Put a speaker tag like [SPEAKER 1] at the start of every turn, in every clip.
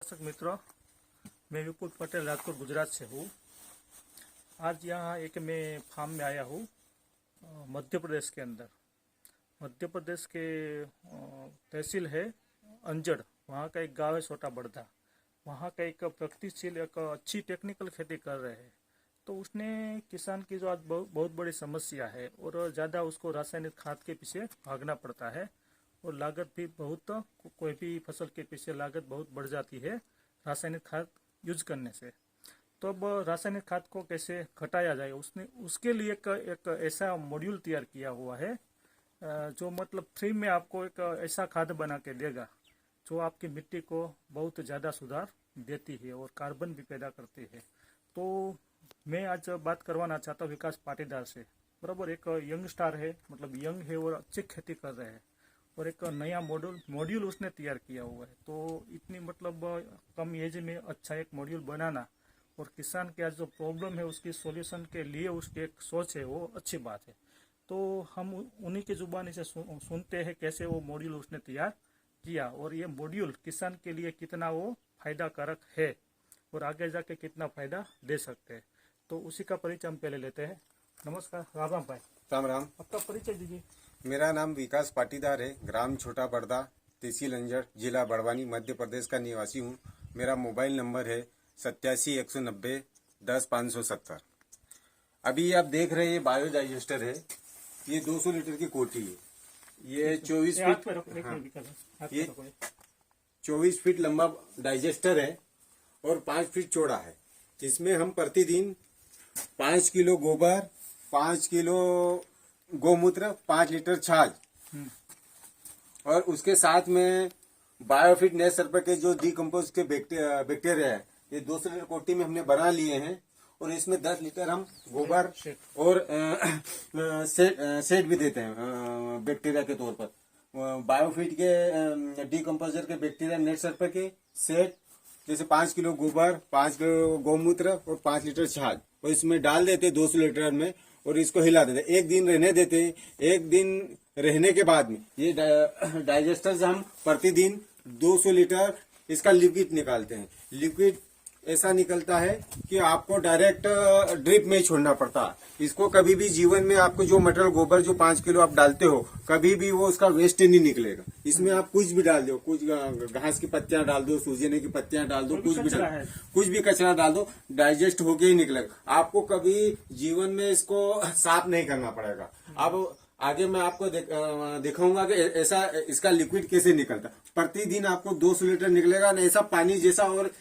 [SPEAKER 1] दर्शक मित्रों, मैं विपुल पटेल राजकोट गुजरात से हूँ। आज यहाँ एक मैं फार्म में आया हूँ मध्य प्रदेश के अंदर। मध्य प्रदेश के तहसील है अंजड़, वहाँ का एक गांव है छोटा बड़दा। वहाँ का एक प्रगतिशील एक अच्छी टेक्निकल खेती कर रहे हैं। तो उसने किसान की जो आज बहुत बड़ी समस्या है और ज़्यादा उसको रासायनिक खाद के पीछे भागना पड़ता है और लागत भी बहुत, कोई भी फसल के पीछे लागत बहुत बढ़ जाती है रासायनिक खाद यूज करने से। तो अब रासायनिक खाद को कैसे घटाया जाए, उसने उसके लिए एक ऐसा मॉड्यूल तैयार किया हुआ है जो मतलब फ्री में आपको एक ऐसा खाद बना के देगा जो आपकी मिट्टी को बहुत ज़्यादा सुधार देती है और कार्बन भी पैदा करती है। तो मैं आज बात करवाना चाहता हूँ विकास पाटीदार से। बराबर, एक यंग स्टार है, मतलब यंग है और अच्छी खेती कर रहे हैं और एक नया मॉड्यूल उसने तैयार किया हुआ है। तो इतनी मतलब कम एज में अच्छा एक मॉड्यूल बनाना और किसान के आज जो प्रॉब्लम है उसकी सॉल्यूशन के लिए उसकी एक सोच है, वो अच्छी बात है। तो हम उन्हीं की जुबानी से सुनते हैं कैसे वो मॉड्यूल उसने तैयार किया और ये मॉड्यूल किसान के लिए कितना वो फायदा कारक है और आगे जाके कितना फायदा दे सकते हैं। तो उसी का परिचय हम पहले लेते हैं। नमस्कार, राम राम भाई।
[SPEAKER 2] राम राम।
[SPEAKER 1] आपका परिचय दीजिए।
[SPEAKER 2] मेरा नाम विकास पाटीदार है, ग्राम छोटा बड़दा, तहसील अंजड़, जिला बड़वानी, मध्य प्रदेश का निवासी हूँ। मेरा मोबाइल नंबर है 87-190-10-570। अभी आप देख रहे हैं ये बायो डाइजेस्टर है, ये 200 लीटर की कोठी है। ये 24 फीट लंबा डाइजेस्टर है और 5 फीट चौड़ा है। इसमें हम प्रतिदिन 5 किलो गोबर, 5 किलो गोमूत्र, 5 लीटर छाछ और उसके साथ में बायोफिट नेचर के जो डीकम्पोज के बैक्टीरिया है, ये 200 लीटर कोटी में हमने बना लिए हैं। और इसमें 10 लीटर हम गोबर और सेट भी देते हैं बैक्टीरिया के तौर पर। बायोफिट के डीकम्पोजर के बैक्टीरिया नेचर के सेट, जैसे 5 किलो गोबर, 5 किलो गोमूत्र और 5 लीटर छाछ, और इसमें डाल देते 200 लीटर में और इसको हिला देते। एक दिन रहने देते। एक दिन रहने के बाद में ये डाइजेस्टर से हम प्रतिदिन 200 लीटर इसका लिक्विड निकालते हैं। लिक्विड ऐसा निकलता है कि आपको डायरेक्ट ड्रिप में ही छोड़ना पड़ता है। इसको कभी भी जीवन में आपको जो मटेरियल गोबर जो 5 किलो आप डालते हो, कभी भी वो उसका वेस्ट नहीं निकलेगा। इसमें आप कुछ भी डाल दो, कुछ घास की पत्तियां डाल दो, सूजने की पत्तियां डाल दो, कुछ भी कचरा डाल दो, डाइजेस्ट होके ही निकलेगा। आपको कभी जीवन में इसको साफ नहीं करना पड़ेगा। अब आगे मैं आपको दिखाऊंगा कि ऐसा इसका लिक्विड कैसे निकलता। प्रतिदिन आपको 200 लीटर निकलेगा ना, ऐसा पानी जैसा। और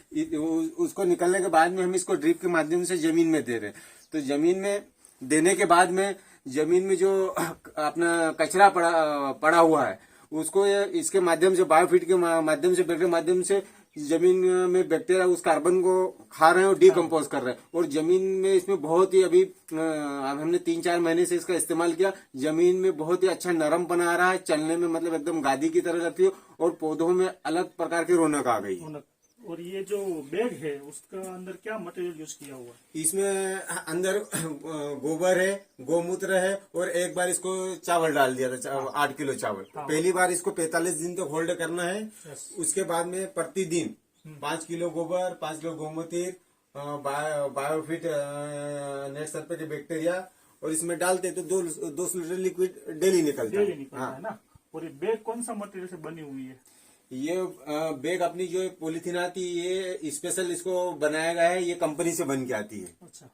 [SPEAKER 2] उसको निकलने के बाद में हम इसको ड्रिप के माध्यम से जमीन में दे रहे हैं। तो जमीन में देने के बाद में जमीन में जो अपना कचरा पड़ा हुआ है उसको इसके माध्यम से, बायोफिट के माध्यम से, बैक्टीरिया माध्यम से जमीन में बैक्टीरिया उस कार्बन को खा रहे हैं और डीकम्पोज कर रहे हैं। और जमीन में इसमें बहुत ही अभी हमने 3-4 महीने से इसका इस्तेमाल किया। जमीन में बहुत ही अच्छा नरम बना रहा है, चलने में मतलब एकदम गादी की तरह लगती है और पौधों में अलग प्रकार की रौनक आ गई।
[SPEAKER 1] और ये जो बैग है उसका अंदर क्या मटेरियल यूज किया हुआ है?
[SPEAKER 2] इसमें अंदर गोबर है, गोमूत्र है और एक बार इसको चावल डाल दिया था, 8 किलो चावल। पहली बार इसको 45 दिन तक होल्ड करना है। उसके बाद में प्रतिदिन 5 किलो गोबर, 5 किलो गोमूत्र, बायोफिट नेट सर्फे के बैक्टीरिया और इसमें डालते तो 200 लीटर लिक्विड डेली निकलता है ना।
[SPEAKER 1] और ये बैग कौन सा मटेरियल से बनी हुई है?
[SPEAKER 2] ये बैग अपनी जो पॉलिथीन आती है, ये स्पेशल इसको बनाया गया है। ये कंपनी से बन के आती है।
[SPEAKER 1] अच्छा,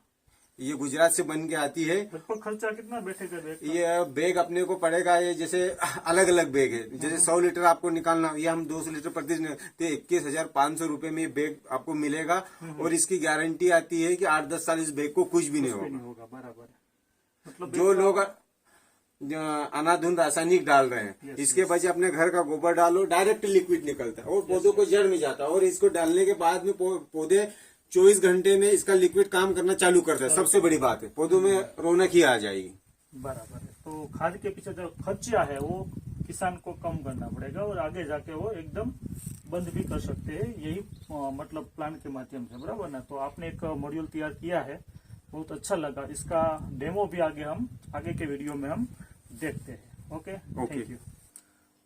[SPEAKER 2] ये गुजरात से बन के आती है।
[SPEAKER 1] लगभग खर्चा कितना बैठेगा बैग का?
[SPEAKER 2] ये बैग अपने को पड़ेगा, ये जैसे अलग अलग बैग है। जैसे 100 लीटर आपको निकालना, ये हम 200 लीटर प्रतिदिन, तो 21,500 रुपए में बैग आपको मिलेगा। और इसकी गारंटी आती है कि 8-10 साल इस बैग को कुछ भी नहीं होगा।
[SPEAKER 1] बराबर। मतलब
[SPEAKER 2] जो लोग अनाधुन रासायनिक डाल रहे हैं, इसके बजाय अपने घर का गोबर डालो, डायरेक्ट लिक्विड निकलता है और पौधों को जड़ में जाता है। और इसको डालने के बाद में पौधे 24 घंटे में इसका लिक्विड काम करना चालू करता है। सबसे बड़ी बात है, पौधों में रौनक ही आ जाएगी।
[SPEAKER 1] बराबर है। तो खाद के पीछे जो खर्चा है वो किसान को कम करना पड़ेगा और आगे जाके वो एकदम बंद भी कर सकते हैं, यही मतलब प्लान के माध्यम से। बराबर ना। तो आपने एक मॉड्यूल तैयार किया है, बहुत अच्छा लगा। इसका डेमो भी आगे के वीडियो में हम देखते हैं। Okay, thank you.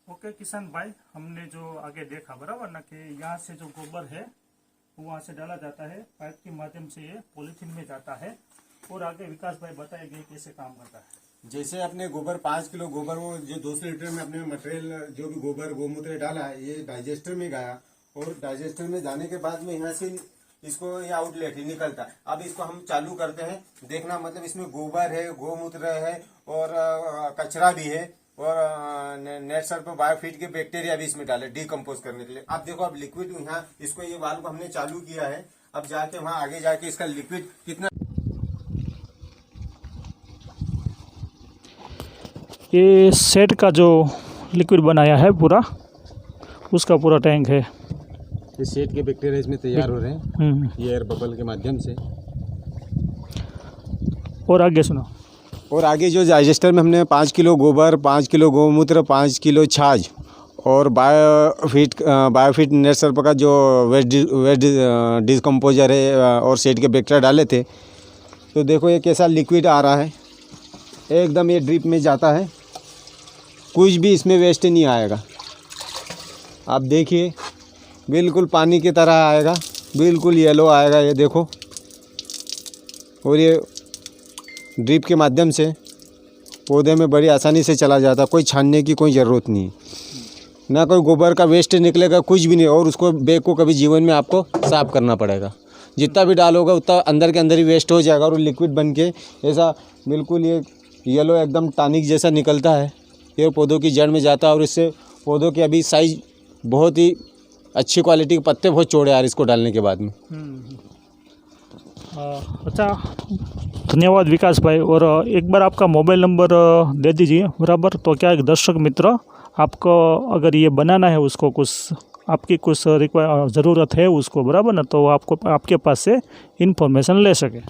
[SPEAKER 1] ओके किसान भाई, हमने जो आगे देखा बराबर ना कि यहाँ से जो गोबर है वहाँ से डाला जाता है, पाइप के माध्यम से ये पॉलीथीन में जाता है, और आगे विकास भाई बताएंगे कैसे काम करता है।
[SPEAKER 2] जैसे अपने गोबर 5 किलो गोबर, वो जो 200 लीटर में अपने मटेरियल जो भी गोबर गोमूत्र डाला है ये डाइजेस्टर में गया, और डाइजेस्टर में जाने के बाद में यहाँ से इसको ये आउटलेट ही निकलता है। अब इसको हम चालू करते हैं, देखना मतलब इसमें गोबर है, गोमूत्र है और कचरा भी है, और नेट सर पे बायोफिट के बैक्टीरिया भी इसमें डाले डिकम्पोज करने के लिए। अब देखो अब लिक्विड यहाँ इसको ये वाल्व को हमने चालू किया है, अब जाके वहाँ आगे जाके इसका लिक्विड कितना,
[SPEAKER 1] ये सेट का जो लिक्विड बनाया है पूरा, उसका पूरा टैंक है।
[SPEAKER 2] ये सेट के बैक्टीरिया इसमें तैयार हो रहे हैं ये एयर बबल के माध्यम से।
[SPEAKER 3] और आगे सुनो।
[SPEAKER 2] और आगे जो डाइजेस्टर में हमने 5 किलो गोबर, 5 किलो गोमूत्र, 5 किलो छाछ और बायोफिट नेट सर्प का जो वेस्ट डिस्कम्पोजर है और सेट के बैक्टीरिया डाले थे, तो देखो ये कैसा लिक्विड आ रहा है, एकदम ये ड्रिप में जाता है, कुछ भी इसमें वेस्ट नहीं आएगा। आप देखिए बिल्कुल पानी की तरह आएगा, बिल्कुल येलो आएगा ये देखो, और ये ड्रिप के माध्यम से पौधे में बड़ी आसानी से चला जाता, कोई छानने की कोई ज़रूरत नहीं, ना कोई गोबर का वेस्ट निकलेगा, कुछ भी नहीं। और उसको बैग को कभी जीवन में आपको साफ़ करना पड़ेगा, जितना भी डालोगे उतना अंदर के अंदर ही वेस्ट हो जाएगा, और लिक्विड बन के ऐसा बिल्कुल ये येलो एकदम टॉनिक जैसा निकलता है, ये पौधों की जड़ में जाता है, और इससे पौधों की अभी साइज बहुत ही अच्छी क्वालिटी के पत्ते बहुत चौड़े आ रहे इसको डालने के बाद में।
[SPEAKER 3] अच्छा, धन्यवाद विकास भाई। और एक बार आपका मोबाइल नंबर दे दीजिए बराबर, तो क्या एक दर्शक मित्र आपको अगर ये बनाना है, उसको कुछ आपकी कुछ ज़रूरत है उसको बराबर ना, तो आपको आपके पास से इन्फॉर्मेशन ले सके।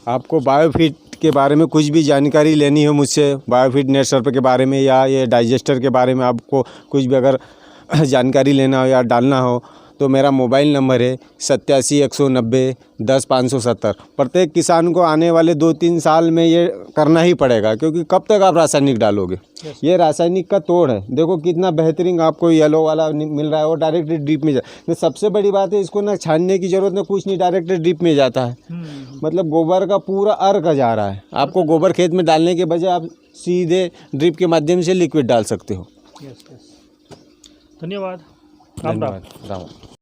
[SPEAKER 2] आपको बायोफिट के बारे में कुछ भी जानकारी लेनी हो मुझसे, बायोफिट नेट सर्प के बारे में या ये डाइजेस्टर के बारे में आपको कुछ भी अगर जानकारी लेना हो या डालना हो, तो मेरा मोबाइल नंबर है 87 190 10 570। प्रत्येक किसान को आने वाले 2-3 साल में ये करना ही पड़ेगा, क्योंकि कब तक आप रासायनिक डालोगे। ये रासायनिक का तोड़ है, देखो कितना बेहतरीन आपको येलो वाला मिल रहा है, और डायरेक्ट ड्रिप में जाता है। सबसे बड़ी बात है इसको ना छानने की ज़रूरत, ना कुछ नहीं, डायरेक्ट ड्रिप में जाता है। मतलब गोबर का पूरा अर्क जा रहा है, आपको गोबर खेत में डालने के बजाय आप सीधे ड्रिप के माध्यम से लिक्विड डाल सकते हो।
[SPEAKER 3] धन्यवाद। राम राम।
[SPEAKER 2] राम।